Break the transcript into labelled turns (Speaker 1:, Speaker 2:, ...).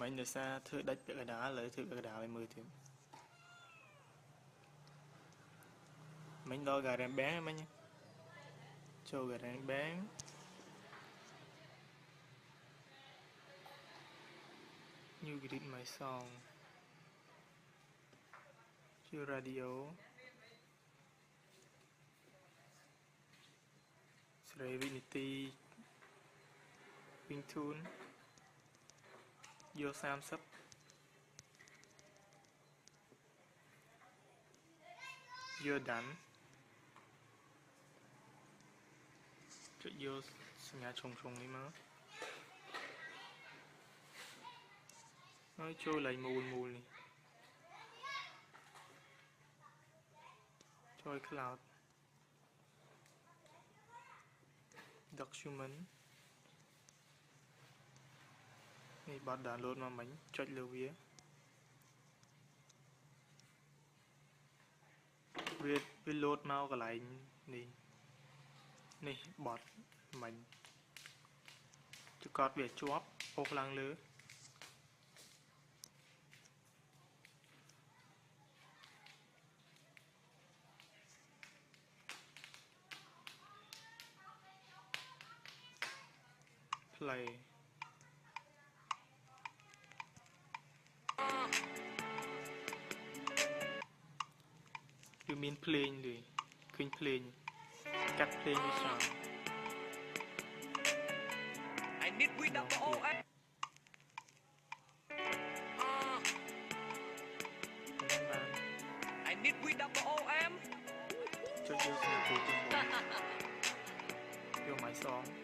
Speaker 1: mình được xa thử đách cái đá lấy thử cái đá 10 tiếng mình đo gà rèn bé mình cho gà rèn bé như cái điện máy song chưa radio Serenity Wing Tune vô Sam sắp vô đánh cho vô nhà trùng trùng đi mà nói trôi lại mùi mùi này trôi cloud document này bắt download mà mình chọn lưu vía viết load mau cái lại này bọt mình chứ có việc chóp ốc lăng lứa play you mean playing đi kinh playing cắt playing đi sao
Speaker 2: I need we double OM. I need we double OM.
Speaker 1: cho vô sự vô máy sóng